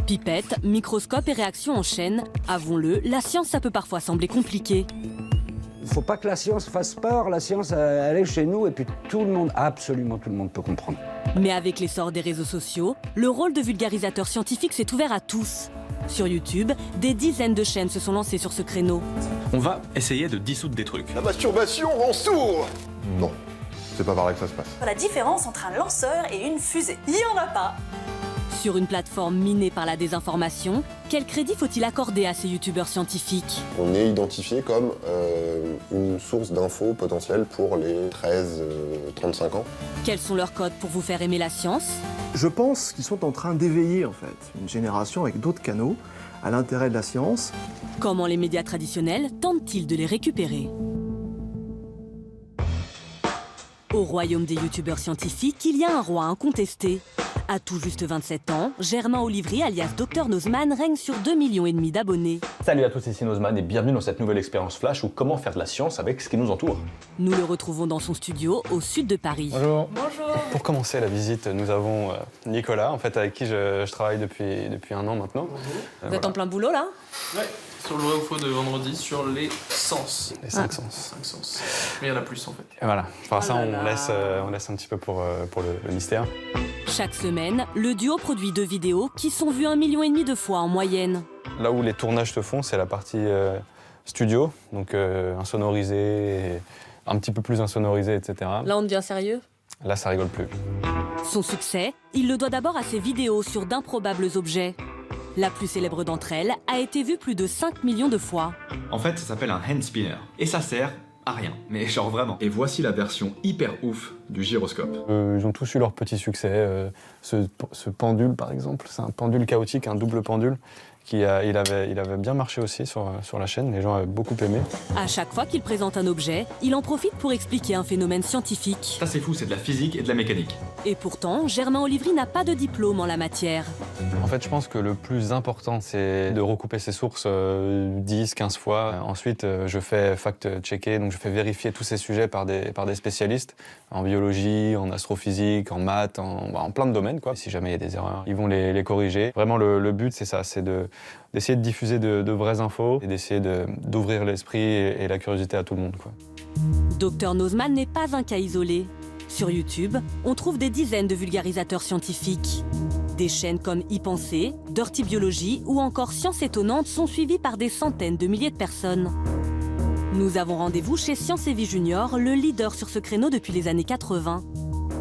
Pipette, microscope et réaction en chaîne, avouons-le, la science ça peut parfois sembler compliqué. Il ne faut pas que la science fasse peur, la science elle est chez nous et puis tout le monde, absolument tout le monde peut comprendre. Mais avec l'essor des réseaux sociaux, le rôle de vulgarisateur scientifique s'est ouvert à tous. Sur YouTube, des dizaines de chaînes se sont lancées sur ce créneau. On va essayer de dissoudre des trucs. La masturbation rend sourd. Non, c'est pas par là que ça se passe. La différence entre un lanceur et une fusée, il n'y en a pas. Sur une plateforme minée par la désinformation, quel crédit faut-il accorder à ces youtubeurs scientifiques? On est identifié comme une source d'infos potentielle pour les 13-35 ans. Quels sont leurs codes pour vous faire aimer la science? Je pense qu'ils sont en train d'éveiller en fait une génération avec d'autres canaux à l'intérêt de la science. Comment les médias traditionnels tentent-ils de les récupérer? Au royaume des youtubeurs scientifiques, il y a un roi incontesté. À tout juste 27 ans, Germain Olivry, alias Dr Nozman, règne sur 2,5 millions d'abonnés. Salut à tous, ici Nozman et bienvenue dans cette nouvelle expérience Flash ou comment faire de la science avec ce qui nous entoure. Nous le retrouvons dans son studio au sud de Paris. Bonjour. Bonjour. Pour commencer la visite, nous avons Nicolas, en fait, avec qui je travaille depuis un an maintenant. Vous êtes en plein boulot là? Ouais, sur le vrai ou faux de vendredi, sur les sens. Les 5 sens. 5 sens. Mais il y en a plus en fait. Et voilà, par ça là on là. laisse un petit peu pour le mystère. Chaque semaine, le duo produit 2 vidéos qui sont vues 1,5 million de fois en moyenne. Là où les tournages se font, c'est la partie studio, donc insonorisé, et un petit peu plus insonorisé, etc. Là, on devient sérieux? Là, ça rigole plus. Son succès, il le doit d'abord à ses vidéos sur d'improbables objets. La plus célèbre d'entre elles a été vue plus de 5 millions de fois. En fait, ça s'appelle un hand spinner. Et ça sert à rien, mais genre vraiment. Et voici la version hyper ouf du gyroscope. Ils ont tous eu leur petit succès. Ce pendule, par exemple, c'est un pendule chaotique, un double pendule. Il avait bien marché aussi sur la chaîne, les gens avaient beaucoup aimé. À chaque fois qu'il présente un objet, il en profite pour expliquer un phénomène scientifique. Ça c'est fou, c'est de la physique et de la mécanique. Et pourtant, Germain Olivry n'a pas de diplôme en la matière. En fait, je pense que le plus important, c'est de recouper ses sources 10, 15 fois. Ensuite, je fais fact-checker, donc je fais vérifier tous ces sujets par des spécialistes en biologie, en astrophysique, en maths, en plein de domaines, quoi. Si jamais il y a des erreurs, ils vont les corriger. Vraiment, le but, c'est ça, c'est d'essayer de diffuser de vraies infos et d'essayer d'ouvrir l'esprit et la curiosité à tout le monde, quoi. Dr Nozman n'est pas un cas isolé. Sur YouTube, on trouve des dizaines de vulgarisateurs scientifiques. Des chaînes comme Y-Penser, Dirty Biology ou encore Science Étonnante sont suivies par des centaines de milliers de personnes. Nous avons rendez-vous chez Science et Vie Junior, le leader sur ce créneau depuis les années 80.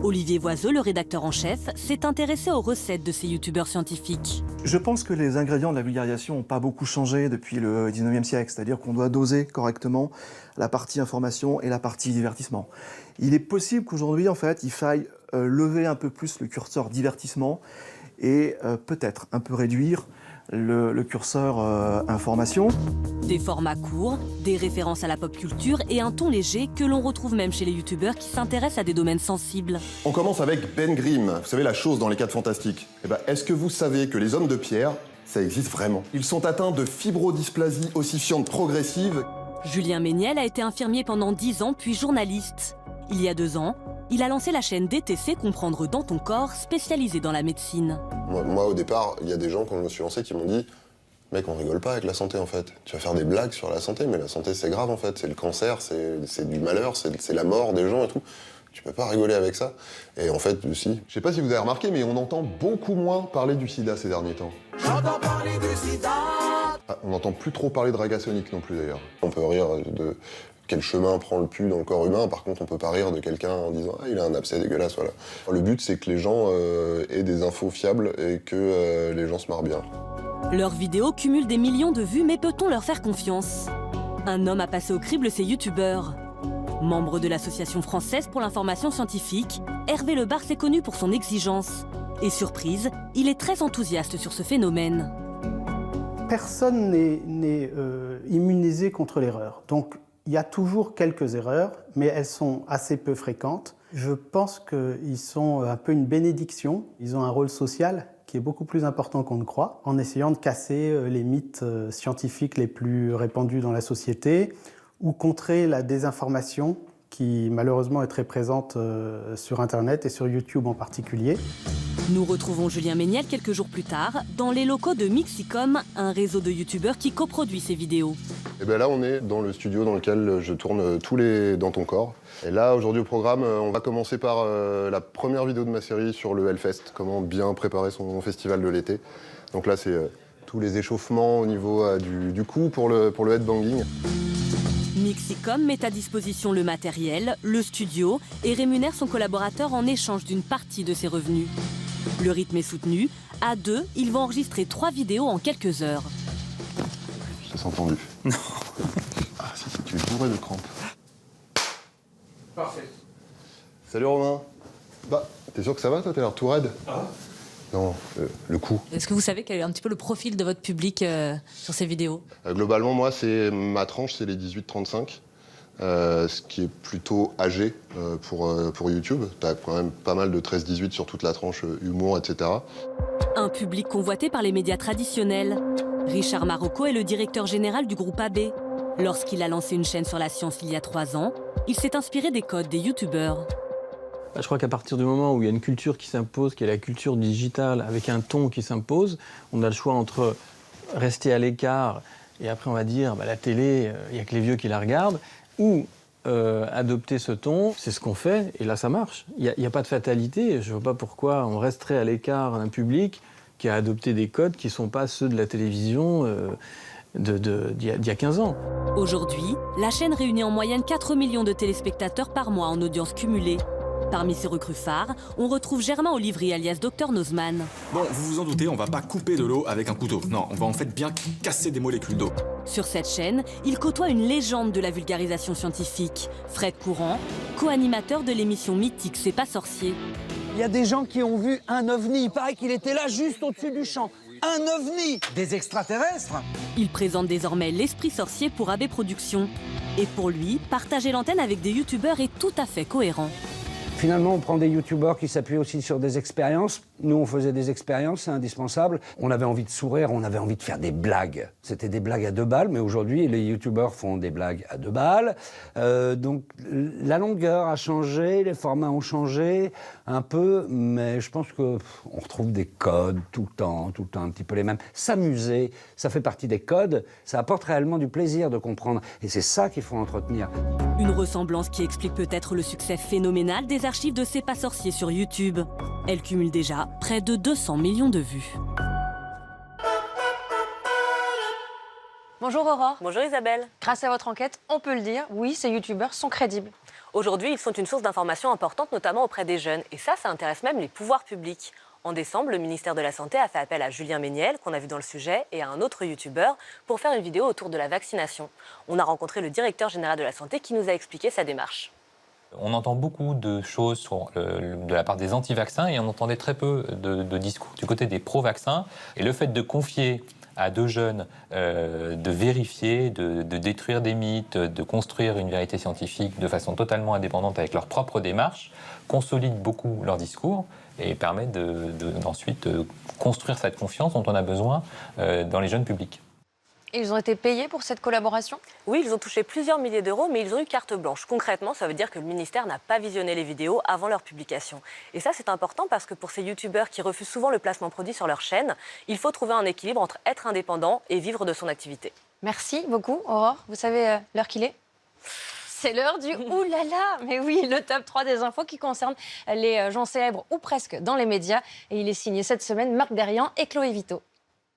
Olivier Voiseau, le rédacteur en chef, s'est intéressé aux recettes de ces youtubeurs scientifiques. Je pense que les ingrédients de la vulgarisation n'ont pas beaucoup changé depuis le 19e siècle, c'est-à-dire qu'on doit doser correctement la partie information et la partie divertissement. Il est possible qu'aujourd'hui, en fait, il faille lever un peu plus le curseur divertissement et peut-être un peu réduire le curseur information. Des formats courts, des références à la pop culture et un ton léger que l'on retrouve même chez les youtubeurs qui s'intéressent à des domaines sensibles. On commence avec Ben Grimm, vous savez la chose dans les 4 fantastiques. Eh ben, est-ce que vous savez que les hommes de pierre, ça existe vraiment? Ils sont atteints de fibrodysplasie ossifiante progressive. Julien Méniel a été infirmier pendant 10 ans puis journaliste. Il y a 2 ans, il a lancé la chaîne DTC Comprendre dans ton corps, spécialisée dans la médecine. Moi, au départ, il y a des gens, quand je me suis lancé, qui m'ont dit « Mec, on rigole pas avec la santé, en fait. Tu vas faire des blagues sur la santé, mais la santé, c'est grave, en fait. C'est le cancer, c'est du malheur, c'est la mort des gens et tout. Tu peux pas rigoler avec ça. » Et en fait, si. Je sais pas si vous avez remarqué, mais on entend beaucoup moins parler du sida ces derniers temps. J'entends parler du sida. On n'entend plus trop parler de Ragasonic non plus, d'ailleurs. On peut rire de quel chemin prend le pu dans le corps humain. Par contre, on peut pas rire de quelqu'un en disant « Ah, il a un abcès dégueulasse, voilà. » Le but, c'est que les gens aient des infos fiables et que les gens se marrent bien. Leurs vidéos cumulent des millions de vues, mais peut-on leur faire confiance? Un homme a passé au crible ces youtubeurs. Membre de l'Association française pour l'information scientifique, Hervé Le Bars est connu pour son exigence. Et surprise, il est très enthousiaste sur ce phénomène. Personne n'est immunisé contre l'erreur. Donc, il y a toujours quelques erreurs, mais elles sont assez peu fréquentes. Je pense qu'ils sont un peu une bénédiction. Ils ont un rôle social qui est beaucoup plus important qu'on ne croit, en essayant de casser les mythes scientifiques les plus répandus dans la société ou contrer la désinformation qui, malheureusement, est très présente sur Internet et sur YouTube en particulier. Nous retrouvons Julien Méniel quelques jours plus tard dans les locaux de Mixicom, un réseau de youtubeurs qui coproduit ces vidéos. Et bien là, on est dans le studio dans lequel je tourne tous les Dans ton corps. Et là, aujourd'hui au programme, on va commencer par la première vidéo de ma série sur le Hellfest, comment bien préparer son festival de l'été. Donc là, c'est tous les échauffements au niveau du cou pour le headbanging. Mixicom met à disposition le matériel, le studio et rémunère son collaborateur en échange d'une partie de ses revenus. Le rythme est soutenu. À deux, ils vont enregistrer 3 vidéos en quelques heures. Je te sens tendu. Non. Ah, si, tu es bourré de crampes. Parfait. Salut Romain. Bah, t'es sûr que ça va, toi? T'as l'air tout raide. Ah. Non, le coup. Est-ce que vous savez quel est un petit peu le profil de votre public sur ces vidéos? Globalement, moi, ma tranche, c'est les 18-35. Ce qui est plutôt âgé pour YouTube. T'as quand même pas mal de 13-18 sur toute la tranche humour, etc. Un public convoité par les médias traditionnels. Richard Marocco est le directeur général du groupe AB. Lorsqu'il a lancé une chaîne sur la science il y a 3 ans, il s'est inspiré des codes des youtubeurs. Je crois qu'à partir du moment où il y a une culture qui s'impose, qui est la culture digitale, avec un ton qui s'impose, on a le choix entre rester à l'écart et après on va dire la télé, il n'y a que les vieux qui la regardent, ou adopter ce ton, c'est ce qu'on fait, et là ça marche. Il n'y a pas de fatalité, je ne vois pas pourquoi on resterait à l'écart d'un public qui a adopté des codes qui ne sont pas ceux de la télévision d'il y a 15 ans. Aujourd'hui, la chaîne réunit en moyenne 4 millions de téléspectateurs par mois en audience cumulée. Parmi ses recrues phares, on retrouve Germain Olivry alias Dr Nozman. Bon, vous vous en doutez, on va pas couper de l'eau avec un couteau. Non, on va en fait bien casser des molécules d'eau. Sur cette chaîne, il côtoie une légende de la vulgarisation scientifique, Fred Courant, co-animateur de l'émission mythique C'est pas sorcier. Il y a des gens qui ont vu un ovni, il paraît qu'il était là juste au-dessus du champ. Un ovni! Des extraterrestres! Il présente désormais l'Esprit sorcier pour AB Productions. Et pour lui, partager l'antenne avec des youtubeurs est tout à fait cohérent. Finalement, on prend des youtubeurs qui s'appuient aussi sur des expériences. Nous, on faisait des expériences, c'est indispensable. On avait envie de sourire, on avait envie de faire des blagues. C'était des blagues à 2 balles, mais aujourd'hui, les youtubeurs font des blagues à 2 balles. Donc, la longueur a changé, les formats ont changé un peu, mais je pense qu'on retrouve des codes tout le temps un petit peu les mêmes. S'amuser, ça fait partie des codes, ça apporte réellement du plaisir de comprendre. Et c'est ça qu'il faut entretenir. Une ressemblance qui explique peut-être le succès phénoménal des archives de C'est pas sorcier sur YouTube. Elle cumule déjà près de 200 millions de vues. Bonjour Aurore. Bonjour Isabelle. Grâce à votre enquête, on peut le dire, oui, ces youtubeurs sont crédibles. Aujourd'hui, ils sont une source d'information importante, notamment auprès des jeunes. Et ça intéresse même les pouvoirs publics. En décembre, le ministère de la Santé a fait appel à Julien Méniel, qu'on a vu dans le sujet, et à un autre youtubeur pour faire une vidéo autour de la vaccination. On a rencontré le directeur général de la Santé qui nous a expliqué sa démarche. On entend beaucoup de choses de la part des anti-vaccins et on entendait très peu de discours du côté des pro-vaccins. Et le fait de confier à 2 jeunes de vérifier, de détruire des mythes, de construire une vérité scientifique de façon totalement indépendante avec leur propre démarche, consolide beaucoup leur discours et permet d'ensuite construire cette confiance dont on a besoin dans les jeunes publics. Et ils ont été payés pour cette collaboration? Oui, ils ont touché plusieurs milliers d'euros, mais ils ont eu carte blanche. Concrètement, ça veut dire que le ministère n'a pas visionné les vidéos avant leur publication. Et ça, c'est important parce que pour ces youtubeurs qui refusent souvent le placement produit sur leur chaîne, il faut trouver un équilibre entre être indépendant et vivre de son activité. Merci beaucoup, Aurore. Vous savez l'heure qu'il est? C'est l'heure du oulala. Mais oui, le top 3 des infos qui concernent les gens célèbres ou presque dans les médias. Et il est signé cette semaine Marc Derrian et Chloé Vito.